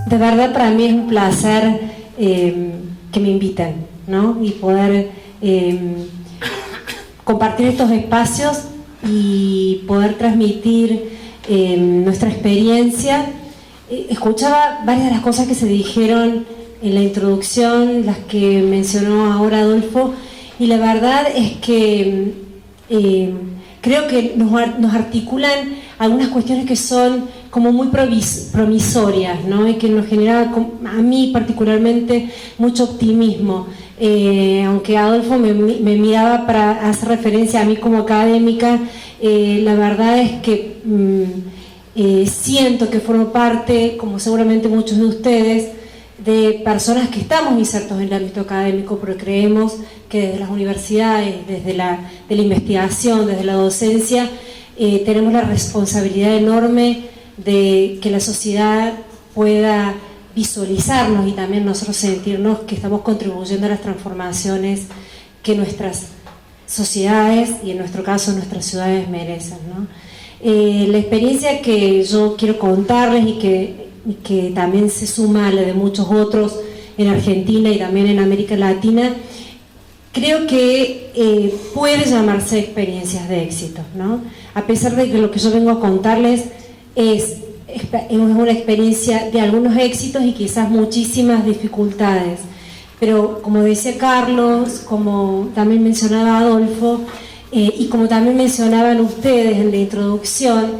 De verdad para mí es un placer que me inviten, ¿no? Y poder compartir estos espacios y poder transmitir nuestra experiencia. Escuchaba varias de las cosas que se dijeron en la introducción, las que mencionó ahora Adolfo, y la verdad es que creo que nos articulan algunas cuestiones que son como muy promisorias, ¿no? Y que nos genera, a mí particularmente, mucho optimismo. Aunque Adolfo me miraba para hacer referencia a mí como académica, la verdad es que siento que formo parte, como seguramente muchos de ustedes, de personas que estamos insertos en el ámbito académico, pero creemos que desde las universidades, desde la investigación, desde la docencia, tenemos la responsabilidad enorme de que la sociedad pueda visualizarnos y también nosotros sentirnos que estamos contribuyendo a las transformaciones que nuestras sociedades y en nuestro caso nuestras ciudades merecen, ¿no? La experiencia que yo quiero contarles y que también se suma a la de muchos otros en Argentina y también en América Latina, creo que puede llamarse experiencias de éxito, ¿no? A pesar de que lo que yo vengo a contarles es una experiencia de algunos éxitos y quizás muchísimas dificultades, pero como decía Carlos, como también mencionaba Adolfo, y como también mencionaban ustedes en la introducción,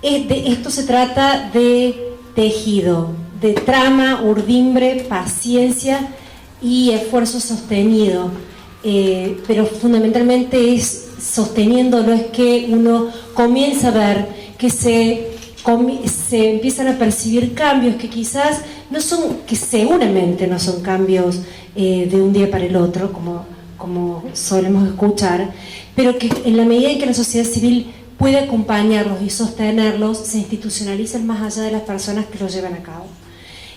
esto se trata de tejido, de trama, urdimbre, paciencia y esfuerzo sostenido, pero fundamentalmente es sosteniéndolo, es que uno comienza a ver que se empiezan a percibir cambios que quizás no son, que seguramente no son cambios de un día para el otro, como solemos escuchar, pero que en la medida en que la sociedad civil puede acompañarlos y sostenerlos, se institucionalizan más allá de las personas que lo llevan a cabo.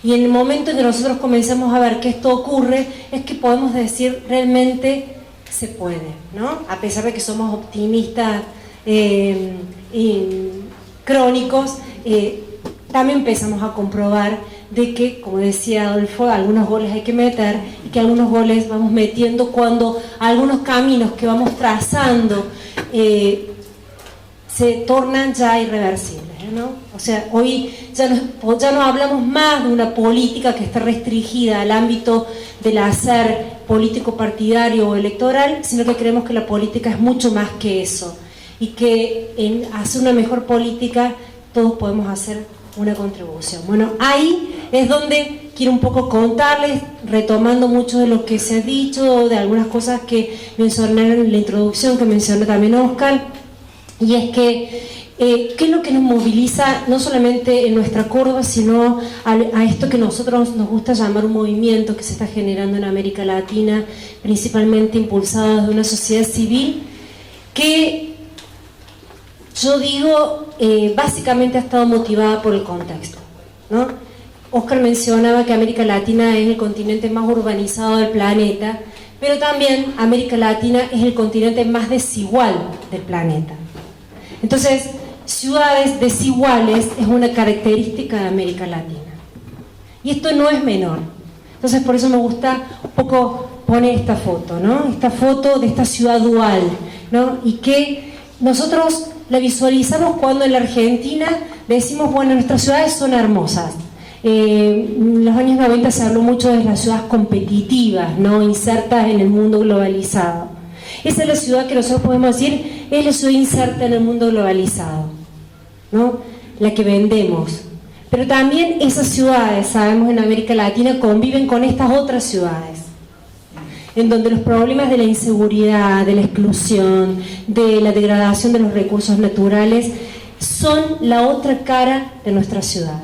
Y en el momento en que nosotros comenzamos a ver que esto ocurre, es que podemos decir realmente se puede, ¿no? A pesar de que somos optimistas crónicos, también empezamos a comprobar de que, como decía Adolfo, algunos goles hay que meter y que algunos goles vamos metiendo cuando algunos caminos que vamos trazando se tornan ya irreversibles, ¿no? O sea, hoy ya no hablamos más de una política que está restringida al ámbito del hacer político partidario o electoral, sino que creemos que la política es mucho más que eso y que en hacer una mejor política todos podemos hacer una contribución. Bueno, ahí es donde quiero un poco contarles, retomando mucho de lo que se ha dicho, de algunas cosas que mencionaron en la introducción, que mencionó también Oscar, y es que ¿qué es lo que nos moviliza no solamente en nuestra Córdoba, sino a esto que nosotros nos gusta llamar un movimiento que se está generando en América Latina, principalmente impulsado desde una sociedad civil que yo digo básicamente ha estado motivada por el contexto, ¿no? Oscar mencionaba que América Latina es el continente más urbanizado del planeta, pero también América Latina es el continente más desigual del planeta. Entonces, ciudades desiguales es una característica de América Latina. Y esto no es menor. Entonces, por eso me gusta un poco poner esta foto, ¿no? Esta foto de esta ciudad dual, ¿no? Y que nosotros la visualizamos cuando en la Argentina decimos, bueno, nuestras ciudades son hermosas. En los años 90 se habló mucho de las ciudades competitivas, ¿no? Insertas en el mundo globalizado. Esa es la ciudad que nosotros podemos decir es la ciudad inserta en el mundo globalizado, ¿no? La que vendemos. Pero también esas ciudades, sabemos, en América Latina conviven con estas otras ciudades, en donde los problemas de la inseguridad, de la exclusión, de la degradación de los recursos naturales son la otra cara de nuestras ciudades.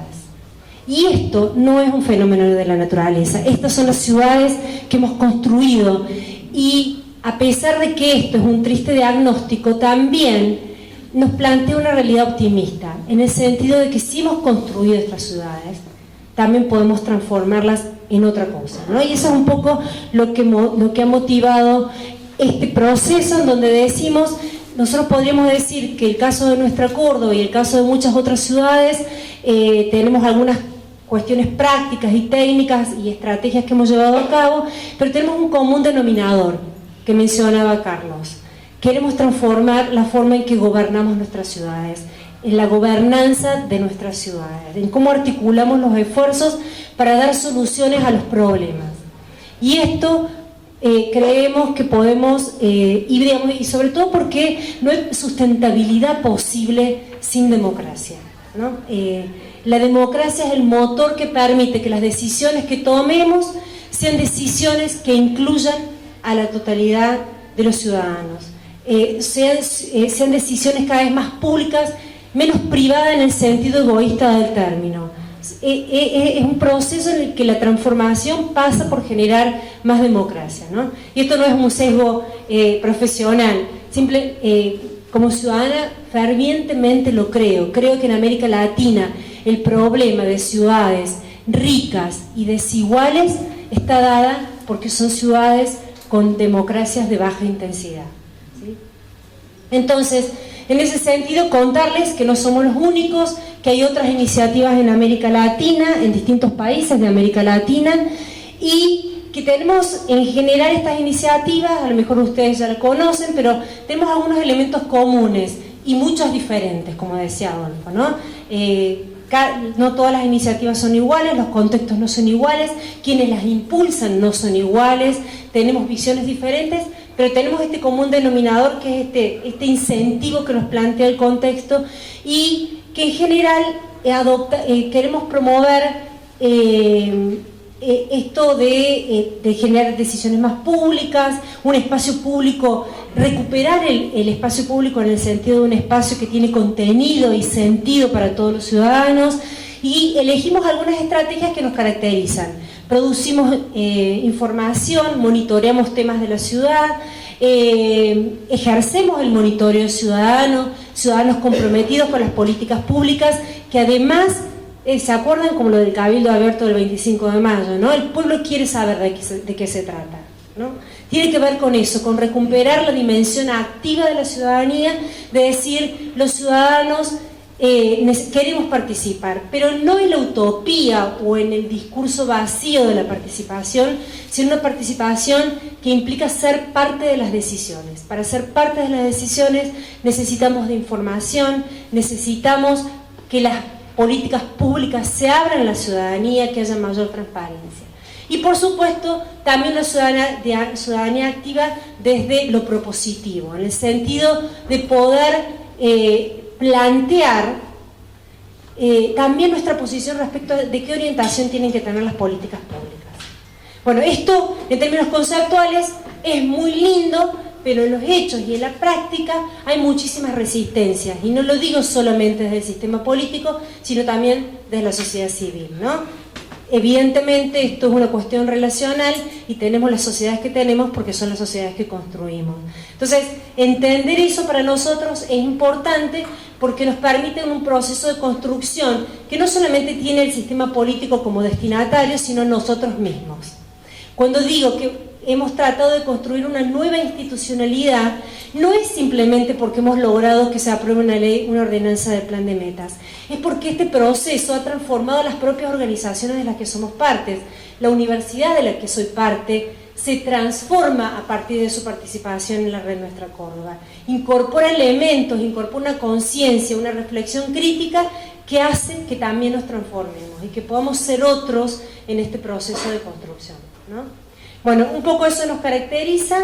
Y esto no es un fenómeno de la naturaleza, estas son las ciudades que hemos construido, y a pesar de que esto es un triste diagnóstico, también nos plantea una realidad optimista, en el sentido de que si hemos construido estas ciudades, también podemos transformarlas en otra cosa, ¿no? Y eso es un poco lo que ha motivado este proceso, en donde decimos, nosotros podríamos decir que el caso de nuestra Córdoba y el caso de muchas otras ciudades, tenemos algunas cuestiones prácticas y técnicas y estrategias que hemos llevado a cabo, pero tenemos un común denominador que mencionaba Carlos. Queremos transformar la forma en que gobernamos nuestras ciudades, en la gobernanza de nuestras ciudades, en cómo articulamos los esfuerzos para dar soluciones a los problemas. Y esto creemos que podemos, y sobre todo porque no hay sustentabilidad posible sin democracia, ¿no? La democracia es el motor que permite que las decisiones que tomemos sean decisiones que incluyan a la totalidad de los ciudadanos, sean decisiones cada vez más públicas, menos privadas en el sentido egoísta del término. Es un proceso en el que la transformación pasa por generar más democracia, ¿no? Y esto no es un sesgo profesional, como ciudadana fervientemente lo creo que en América Latina el problema de ciudades ricas y desiguales está dada porque son ciudades con democracias de baja intensidad, ¿sí? Entonces, en ese sentido, contarles que no somos los únicos, que hay otras iniciativas en América Latina, en distintos países de América Latina, y que tenemos en general estas iniciativas, a lo mejor ustedes ya la conocen, pero tenemos algunos elementos comunes y muchos diferentes, como decía Adolfo, ¿no? No todas las iniciativas son iguales, los contextos no son iguales, quienes las impulsan no son iguales, tenemos visiones diferentes, pero tenemos este común denominador que es este incentivo que nos plantea el contexto y que en general queremos promover esto de generar decisiones más públicas, un espacio público, recuperar el espacio público en el sentido de un espacio que tiene contenido y sentido para todos los ciudadanos, y elegimos algunas estrategias que nos caracterizan. Producimos información, monitoreamos temas de la ciudad, ejercemos el monitoreo ciudadano, ciudadanos comprometidos con las políticas públicas, que además, ¿se acuerdan como lo del Cabildo Abierto del 25 de mayo? ¿No? El pueblo quiere saber de qué se trata, ¿no? Tiene que ver con eso, con recuperar la dimensión activa de la ciudadanía, de decir, los ciudadanos queremos participar, pero no en la utopía o en el discurso vacío de la participación, sino una participación que implica ser parte de las decisiones. Para ser parte de las decisiones necesitamos de información, necesitamos que las políticas públicas se abran a la ciudadanía, que haya mayor transparencia. Y por supuesto, también una ciudadanía activa desde lo propositivo, en el sentido de poder plantear también nuestra posición respecto de qué orientación tienen que tener las políticas públicas. Bueno, esto en términos conceptuales es muy lindo, pero en los hechos y en la práctica hay muchísimas resistencias, y no lo digo solamente desde el sistema político, sino también desde la sociedad civil, ¿no? Evidentemente esto es una cuestión relacional y tenemos las sociedades que tenemos porque son las sociedades que construimos. Entonces, entender eso para nosotros es importante porque nos permite un proceso de construcción que no solamente tiene el sistema político como destinatario, sino nosotros mismos. Cuando digo que hemos tratado de construir una nueva institucionalidad, no es simplemente porque hemos logrado que se apruebe una ley, una ordenanza del plan de metas, es porque este proceso ha transformado las propias organizaciones de las que somos partes. La universidad de la que soy parte se transforma a partir de su participación en la red Nuestra Córdoba, incorpora elementos, incorpora una conciencia, una reflexión crítica que hace que también nos transformemos y que podamos ser otros en este proceso de construcción, ¿no? Bueno, un poco eso nos caracteriza.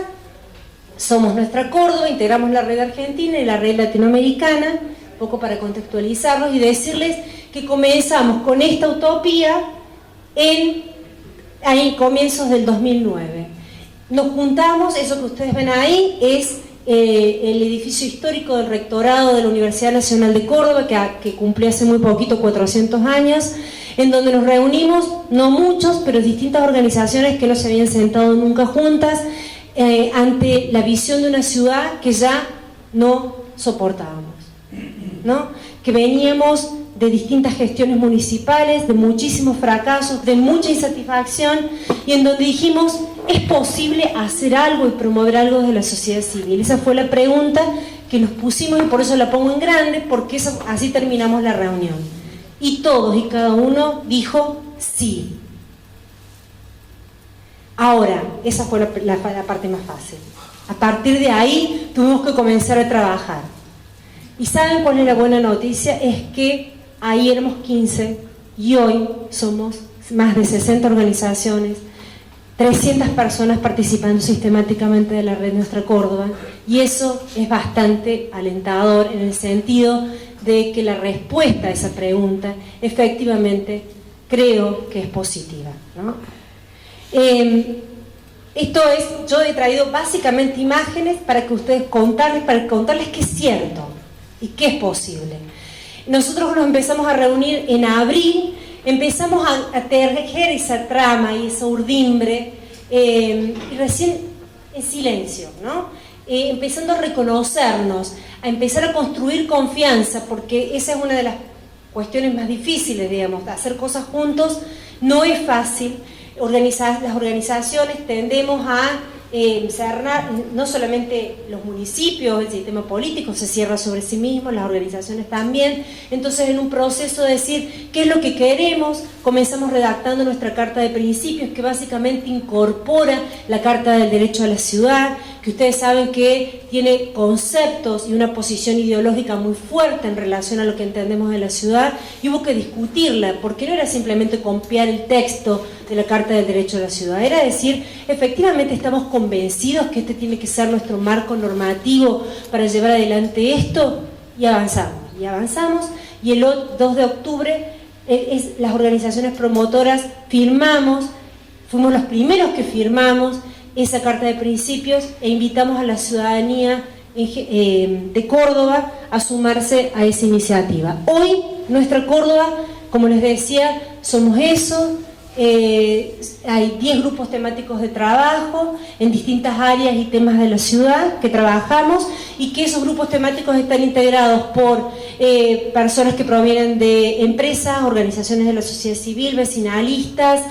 Somos Nuestra Córdoba, integramos la red argentina y la red latinoamericana, un poco para contextualizarlos y decirles que comenzamos con esta utopía en comienzos del 2009. Nos juntamos, eso que ustedes ven ahí es el edificio histórico del rectorado de la Universidad Nacional de Córdoba, que cumplió hace muy poquito 400 años, en donde nos reunimos, no muchos, pero distintas organizaciones que no se habían sentado nunca juntas, ante la visión de una ciudad que ya no soportábamos, ¿no? Que veníamos de distintas gestiones municipales, de muchísimos fracasos, de mucha insatisfacción, y en donde dijimos, ¿es posible hacer algo y promover algo desde la sociedad civil? Esa fue la pregunta que nos pusimos, y por eso la pongo en grande, porque así terminamos la reunión. Y todos y cada uno dijo sí. Ahora, esa fue la parte más fácil. A partir de ahí tuvimos que comenzar a trabajar. ¿Y saben cuál es la buena noticia? Es que ahí éramos 15 y hoy somos más de 60 organizaciones, 300 personas participando sistemáticamente de la red Nuestra Córdoba, y eso es bastante alentador en el sentido de que la respuesta a esa pregunta efectivamente creo que es positiva, ¿no? Esto es, yo he traído básicamente imágenes para que ustedes contarles que es cierto y que es posible. Nosotros nos empezamos a reunir en abril, empezamos a tejer esa trama y esa urdimbre, y recién en silencio, ¿no? Empezando a reconocernos, a empezar a construir confianza, porque esa es una de las cuestiones más difíciles, digamos, hacer cosas juntos no es fácil. Las organizaciones tendemos a cerrar, no solamente los municipios, el sistema político se cierra sobre sí mismo, las organizaciones también. Entonces, en un proceso de decir qué es lo que queremos, comenzamos redactando nuestra carta de principios, que básicamente incorpora la Carta del Derecho a la Ciudad, que ustedes saben que tiene conceptos y una posición ideológica muy fuerte en relación a lo que entendemos de la ciudad, y hubo que discutirla, porque no era simplemente copiar el texto de la Carta del Derecho a la Ciudad, era decir, efectivamente estamos convencidos que este tiene que ser nuestro marco normativo para llevar adelante esto, y avanzamos, y el 2 de octubre las organizaciones promotoras firmamos, fuimos los primeros que firmamos esa carta de principios, e invitamos a la ciudadanía de Córdoba a sumarse a esa iniciativa. Hoy, Nuestra Córdoba, como les decía, somos eso. Hay 10 grupos temáticos de trabajo en distintas áreas y temas de la ciudad que trabajamos, y que esos grupos temáticos están integrados por personas que provienen de empresas, organizaciones de la sociedad civil, vecinalistas,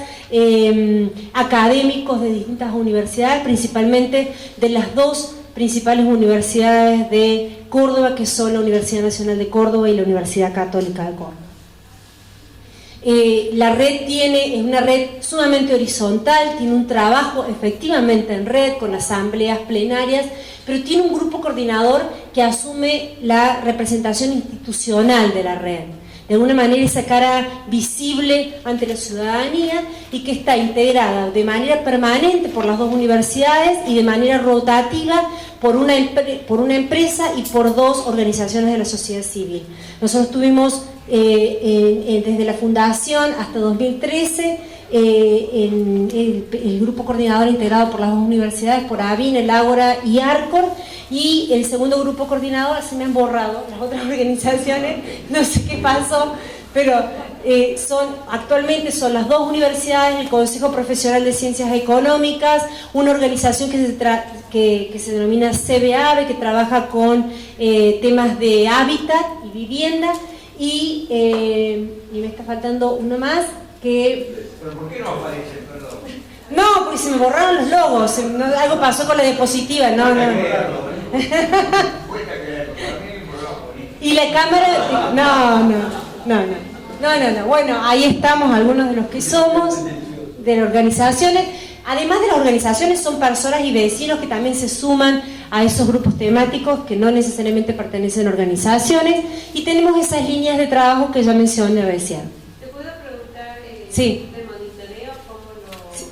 académicos de distintas universidades, principalmente de las 2 principales universidades de Córdoba, que son la Universidad Nacional de Córdoba y la Universidad Católica de Córdoba. La red es una red sumamente horizontal, tiene un trabajo efectivamente en red con asambleas plenarias, pero tiene un grupo coordinador que asume la representación institucional de la red, de alguna manera esa cara visible ante la ciudadanía, y que está integrada de manera permanente por las 2 universidades y de manera rotativa por una empresa y por 2 organizaciones de la sociedad civil. Nosotros tuvimos desde la fundación hasta 2013 el grupo coordinador integrado por las 2 universidades, por ABIN, el Ágora y ARCOR, y el segundo grupo coordinador, se me han borrado las otras organizaciones, no sé qué pasó, pero actualmente son las 2 universidades, el Consejo Profesional de Ciencias Económicas, una organización que se denomina CBAVE, que trabaja con temas de hábitat y vivienda, y me está faltando uno más que... ¿Pero por qué no aparece? Perdón. No, porque se me borraron los logos, algo pasó con la diapositiva, no. Y la cámara... No, bueno, ahí estamos algunos de los que somos, de las organizaciones. Además de las organizaciones, son personas y vecinos que también se suman a esos grupos temáticos que no necesariamente pertenecen a organizaciones, y tenemos esas líneas de trabajo que ya mencioné recién. ¿Te puedo preguntar sí. de monitoreo cómo lo sí.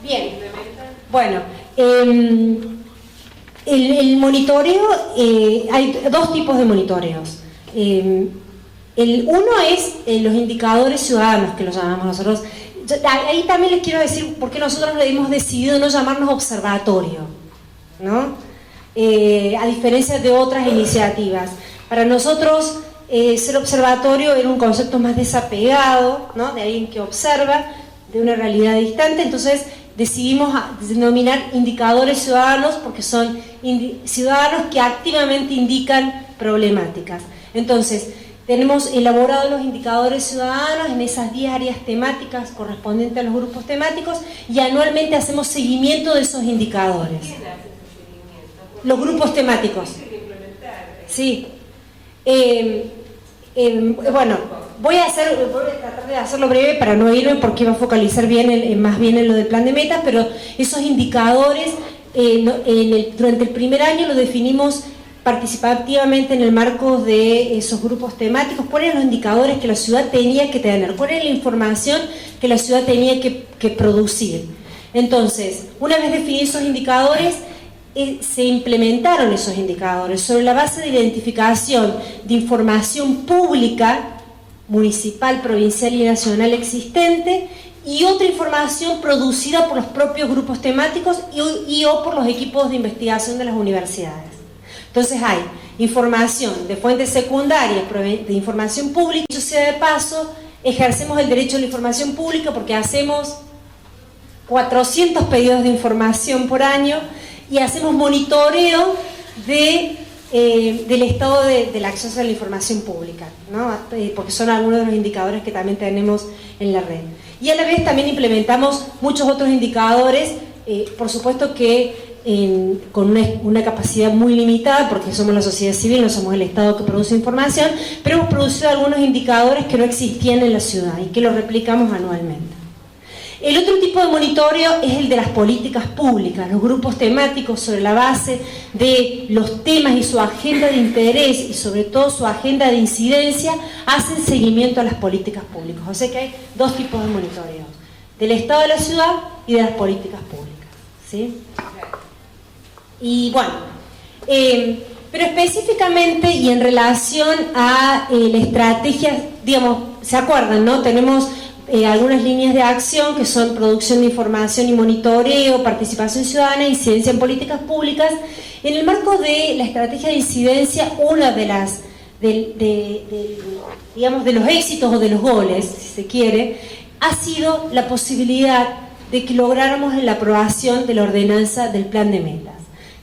Bien. implementan? Bueno, el monitoreo, hay 2 tipos de monitoreos. Uno es los indicadores ciudadanos, que los llamamos nosotros. Ahí también les quiero decir por qué nosotros hemos decidido no llamarnos observatorio, ¿no? A diferencia de otras iniciativas. Para nosotros ser observatorio era un concepto más desapegado, ¿no? De alguien que observa de una realidad distante. Entonces decidimos denominar indicadores ciudadanos, porque son ciudadanos que activamente indican problemáticas. Entonces tenemos elaborados los indicadores ciudadanos en esas 10 áreas temáticas correspondientes a los grupos temáticos y anualmente hacemos seguimiento de esos indicadores. ¿Quién hace ese seguimiento? Los grupos temáticos. Hay que implementar. Sí. Bueno, voy a tratar de hacerlo breve para no irme porque iba a focalizar más bien en lo del plan de metas, pero esos indicadores durante el primer año los definimos participativamente en el marco de esos grupos temáticos. ¿Cuáles eran los indicadores que la ciudad tenía que tener? ¿Cuál era la información que la ciudad tenía que producir? Entonces, una vez definidos esos indicadores, se implementaron esos indicadores sobre la base de identificación de información pública, municipal, provincial y nacional existente, y otra información producida por los propios grupos temáticos y o por los equipos de investigación de las universidades. Entonces hay información de fuentes secundarias, de información pública. Dicho sea de paso, ejercemos el derecho a la información pública porque hacemos 400 pedidos de información por año y hacemos monitoreo del estado del acceso a la información pública, ¿no? Porque son algunos de los indicadores que también tenemos en la red. Y a la vez también implementamos muchos otros indicadores, por supuesto que con una capacidad muy limitada, porque somos la sociedad civil, no somos el Estado que produce información, pero hemos producido algunos indicadores que no existían en la ciudad y que los replicamos anualmente. El otro tipo de monitoreo es el de las políticas públicas. Los grupos temáticos, sobre la base de los temas y su agenda de interés y sobre todo su agenda de incidencia, hacen seguimiento a las políticas públicas. O sea que hay dos tipos de monitoreo: del estado de la ciudad y de las políticas públicas, ¿sí? Y bueno, pero específicamente y en relación a la estrategia, digamos, ¿se acuerdan, no? Tenemos algunas líneas de acción que son producción de información y monitoreo, participación ciudadana, incidencia en políticas públicas. En el marco de la estrategia de incidencia, una de las, digamos, de los éxitos o de los goles, si se quiere, ha sido la posibilidad de que lográramos la aprobación de la ordenanza del plan de metas.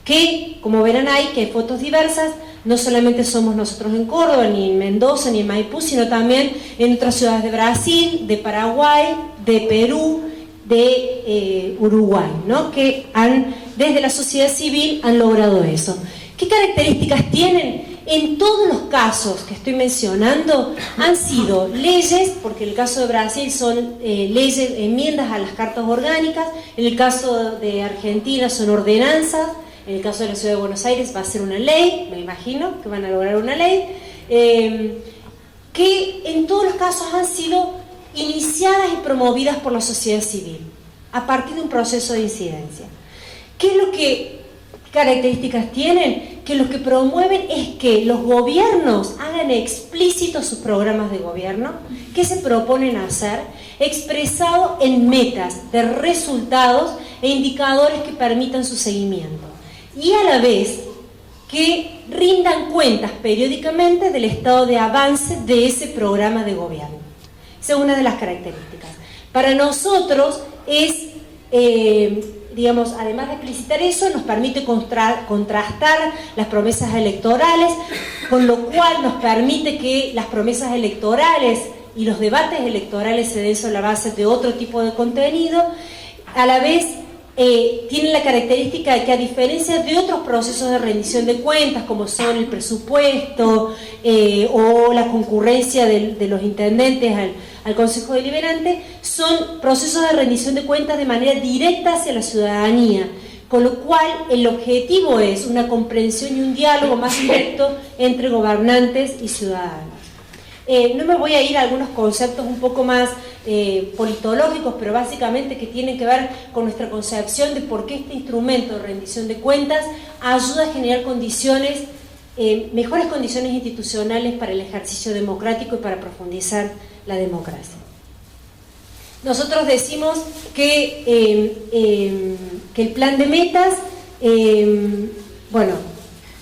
Que, como verán ahí, que hay fotos diversas, no solamente somos nosotros en Córdoba, ni en Mendoza, ni en Maipú, sino también en otras ciudades de Brasil, de Paraguay, de Perú, de Uruguay, ¿no? Que desde la sociedad civil han logrado eso. ¿Qué características tienen? En todos los casos que estoy mencionando han sido leyes, porque en el caso de Brasil son leyes, enmiendas a las cartas orgánicas, en el caso de Argentina son ordenanzas, en el caso de la Ciudad de Buenos Aires va a ser una ley, me imagino que van a lograr una ley, que en todos los casos han sido iniciadas y promovidas por la sociedad civil, a partir de un proceso de incidencia. ¿Qué es lo que características tienen? Que lo que promueven es que los gobiernos hagan explícitos sus programas de gobierno, que se proponen hacer, expresado en metas de resultados e indicadores que permitan su seguimiento. Y a la vez que rindan cuentas periódicamente del estado de avance de ese programa de gobierno. Esa es una de las características. Para nosotros es, digamos, además de explicitar eso, nos permite contrastar las promesas electorales, con lo cual nos permite que las promesas electorales y los debates electorales se den sobre la base de otro tipo de contenido. A la vez tienen la característica de que, a diferencia de otros procesos de rendición de cuentas, como son el presupuesto o la concurrencia de los intendentes al Consejo Deliberante, son procesos de rendición de cuentas de manera directa hacia la ciudadanía, con lo cual el objetivo es una comprensión y un diálogo más directo entre gobernantes y ciudadanos. No me voy a ir a algunos conceptos un poco más politológicos, pero básicamente que tienen que ver con nuestra concepción de por qué este instrumento de rendición de cuentas ayuda a generar condiciones, mejores condiciones institucionales para el ejercicio democrático y para profundizar la democracia. Nosotros decimos que el plan de metas, bueno,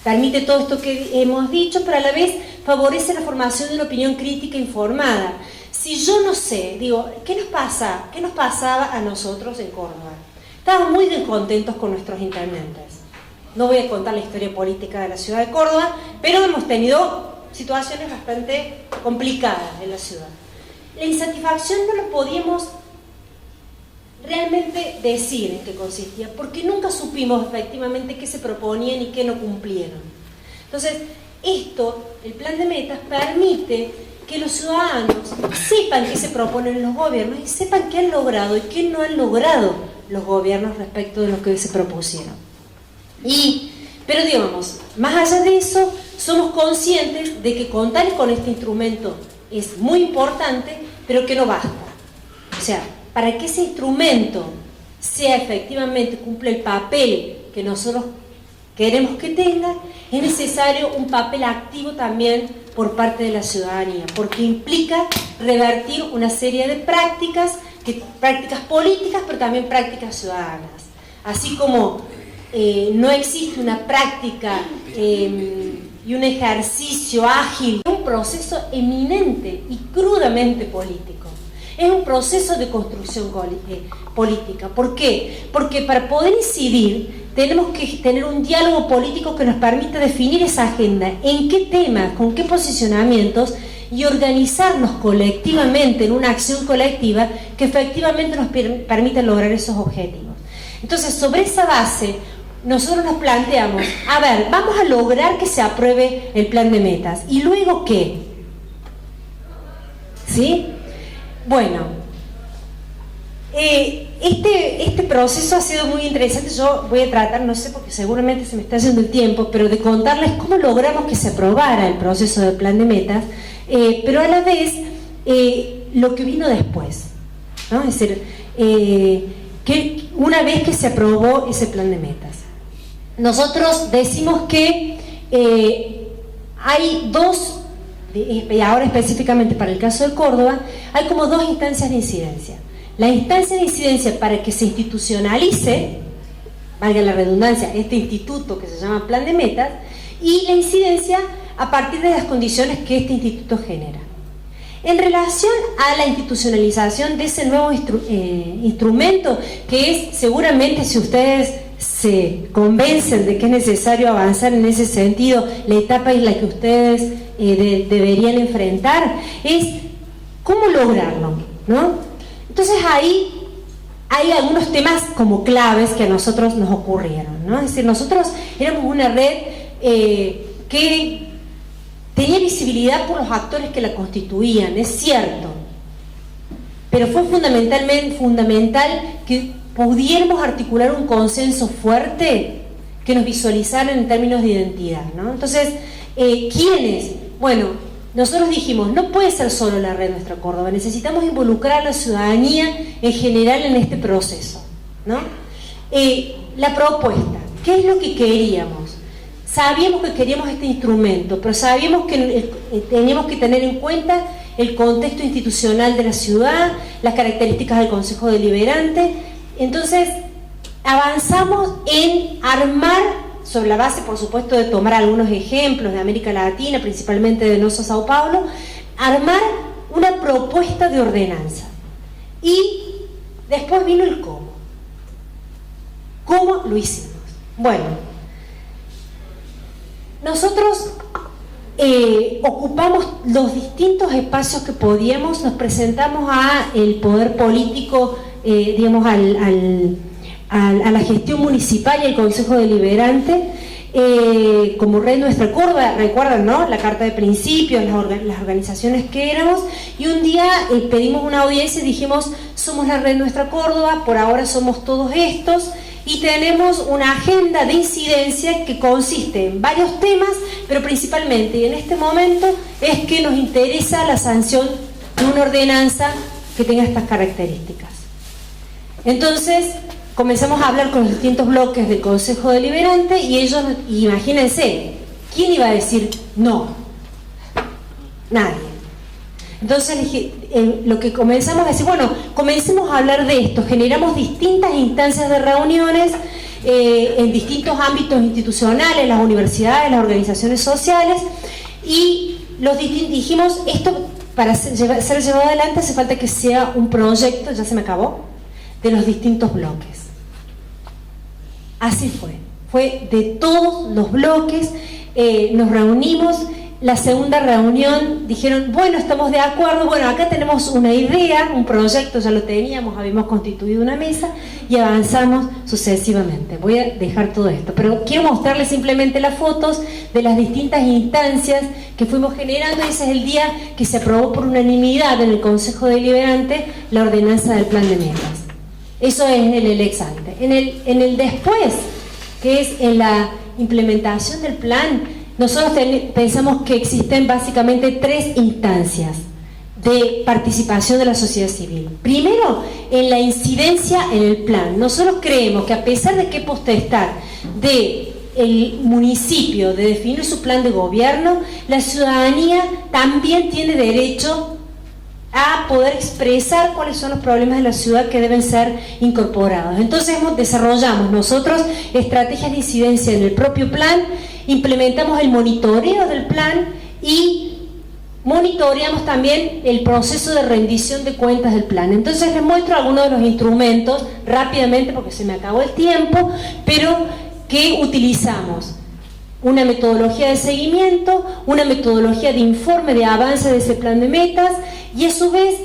permite todo esto que hemos dicho, pero a la vez favorece la formación de una opinión crítica informada. Si yo no sé, digo, ¿qué nos pasaba a nosotros en Córdoba? Estábamos muy descontentos con nuestros intendentes. No voy a contar la historia política de la ciudad de Córdoba, pero hemos tenido situaciones bastante complicadas en la ciudad. La insatisfacción no lo podíamos realmente decir en qué consistía, porque nunca supimos efectivamente qué se proponían y qué no cumplieron. Entonces, el plan de metas permite que los ciudadanos sepan qué se proponen los gobiernos y sepan qué han logrado y qué no han logrado los gobiernos respecto de lo que se propusieron. Pero digamos, más allá de eso, somos conscientes de que contar con este instrumento es muy importante, pero que no basta. O sea, para que ese instrumento sea efectivamente, cumpla el papel que nosotros queremos que tenga, es necesario un papel activo también por parte de la ciudadanía, porque implica revertir una serie de prácticas políticas, pero también prácticas ciudadanas. Así como no existe una práctica y un ejercicio ágil, es un proceso eminente y crudamente político. Es un proceso de construcción política. ¿Por qué? Porque para poder incidir tenemos que tener un diálogo político que nos permita definir esa agenda, en qué temas, con qué posicionamientos, y organizarnos colectivamente en una acción colectiva que efectivamente nos permita lograr esos objetivos. Entonces, sobre esa base, nosotros nos planteamos, a ver, vamos a lograr que se apruebe el plan de metas, ¿y luego qué? ¿Sí? Bueno, este proceso ha sido muy interesante. Yo voy a tratar, no sé, porque seguramente se me está yendo el tiempo, pero de contarles cómo logramos que se aprobara el proceso del plan de metas, pero a la vez lo que vino después, ¿no? Es decir, que una vez que se aprobó ese plan de metas, nosotros decimos que hay dos, y ahora específicamente para el caso de Córdoba, hay como dos instancias de incidencia. La instancia de incidencia para que se institucionalice, valga la redundancia, este instituto que se llama Plan de Metas, y la incidencia a partir de las condiciones que este instituto genera. En relación a la institucionalización de ese nuevo instrumento, que es seguramente, si ustedes se convencen de que es necesario avanzar en ese sentido, la etapa en la que ustedes deberían enfrentar, es cómo lograrlo, ¿no? Entonces ahí hay algunos temas como claves que a nosotros nos ocurrieron, ¿no? Es decir, nosotros éramos una red que tenía visibilidad por los actores que la constituían, es cierto, pero fue fundamental que pudiéramos articular un consenso fuerte que nos visualizara en términos de identidad, ¿no? Entonces, ¿quiénes? Bueno, nosotros dijimos, no puede ser solo la red Nuestra Córdoba, necesitamos involucrar a la ciudadanía en general en este proceso, ¿no? La propuesta, ¿qué es lo que queríamos? Sabíamos que queríamos este instrumento, pero sabíamos que teníamos que tener en cuenta el contexto institucional de la ciudad, las características del Consejo Deliberante. Entonces, avanzamos en armar, sobre la base, por supuesto, de tomar algunos ejemplos de América Latina, principalmente de Noso Sao Paulo, armar una propuesta de ordenanza. Y después vino el cómo. ¿Cómo lo hicimos? Bueno, nosotros ocupamos los distintos espacios que podíamos, nos presentamos al poder político, digamos, a la gestión municipal y al Consejo Deliberante, como Red Nuestra Córdoba, recuerdan, ¿no? La carta de principios, las organizaciones que éramos, y un día pedimos una audiencia y dijimos, somos la Red Nuestra Córdoba, por ahora somos todos estos, y tenemos una agenda de incidencia que consiste en varios temas, pero principalmente, y en este momento, es que nos interesa la sanción de una ordenanza que tenga estas características. Entonces, comenzamos a hablar con los distintos bloques del Consejo Deliberante y ellos, imagínense, ¿quién iba a decir no? Nadie. Entonces lo que comenzamos a decir, bueno, comencemos a hablar de esto, generamos distintas instancias de reuniones en distintos ámbitos institucionales, las universidades, las organizaciones sociales, y dijimos, esto para ser llevado adelante hace falta que sea un proyecto, ya se me acabó, de los distintos bloques. Así fue de todos los bloques, nos reunimos la segunda reunión dijeron, bueno, estamos de acuerdo, bueno, acá tenemos una idea, un proyecto, ya lo teníamos, habíamos constituido una mesa y avanzamos sucesivamente. Voy a dejar todo esto, pero quiero mostrarles simplemente las fotos de las distintas instancias que fuimos generando. Ese es el día que se aprobó por unanimidad en el Consejo Deliberante la ordenanza del plan de metas. Eso es en el ex ante. En el después, que es en la implementación del plan, nosotros pensamos que existen básicamente 3 instancias de participación de la sociedad civil. Primero, en la incidencia en el plan. Nosotros creemos que a pesar de que potestad del municipio de definir su plan de gobierno, la ciudadanía también tiene derecho a poder expresar cuáles son los problemas de la ciudad que deben ser incorporados. Entonces desarrollamos nosotros estrategias de incidencia en el propio plan, implementamos el monitoreo del plan y monitoreamos también el proceso de rendición de cuentas del plan. Entonces les muestro algunos de los instrumentos rápidamente porque se me acabó el tiempo, pero que utilizamos. Una metodología de seguimiento, una metodología de informe de avance de ese plan de metas y a su vez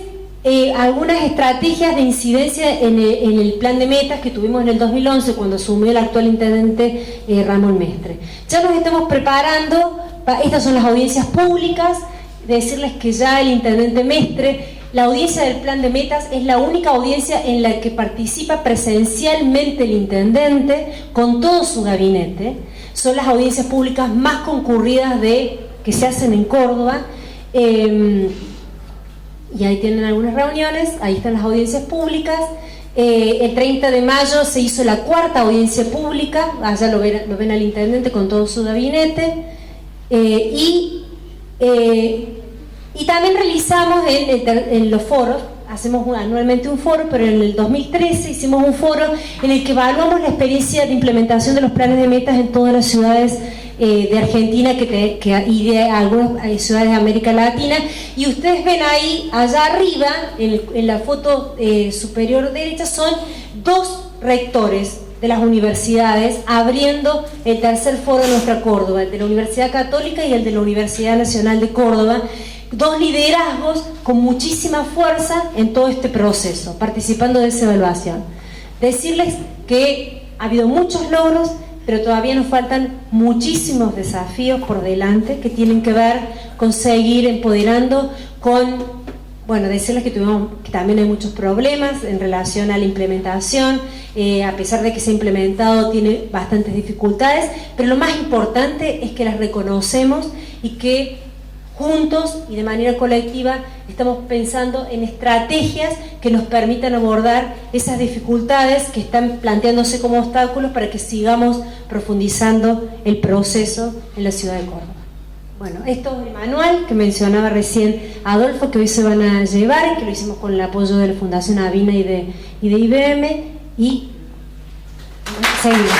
algunas estrategias de incidencia en el plan de metas que tuvimos en el 2011 cuando asumió el actual intendente Ramón Mestre. Ya nos estamos preparando, estas son las audiencias públicas, decirles que ya el intendente Mestre, la audiencia del plan de metas es la única audiencia en la que participa presencialmente el intendente con todo su gabinete. Son las audiencias públicas más concurridas que se hacen en Córdoba, y ahí tienen algunas reuniones, ahí están las audiencias públicas. El 30 de mayo se hizo la 4ª audiencia pública, allá lo ven al intendente con todo su gabinete, y también realizamos en los foros, hacemos anualmente un foro, pero en el 2013 hicimos un foro en el que evaluamos la experiencia de implementación de los planes de metas en todas las ciudades de Argentina y de algunas ciudades de América Latina, y ustedes ven ahí, allá arriba, en la foto superior derecha, son 2 rectores de las universidades abriendo el 3er foro de nuestra Córdoba, el de la Universidad Católica y el de la Universidad Nacional de Córdoba. 2 liderazgos con muchísima fuerza en todo este proceso, participando de esa evaluación. Decirles que ha habido muchos logros, pero todavía nos faltan muchísimos desafíos por delante que tienen que ver con seguir empoderando decirles que también hay muchos problemas en relación a la implementación, a pesar de que se ha implementado tiene bastantes dificultades, pero lo más importante es que las reconocemos y que juntos y de manera colectiva estamos pensando en estrategias que nos permitan abordar esas dificultades que están planteándose como obstáculos para que sigamos profundizando el proceso en la ciudad de Córdoba. Bueno, esto es el manual que mencionaba recién Adolfo, que hoy se van a llevar, que lo hicimos con el apoyo de la Fundación Avina y de IBM, y seguimos.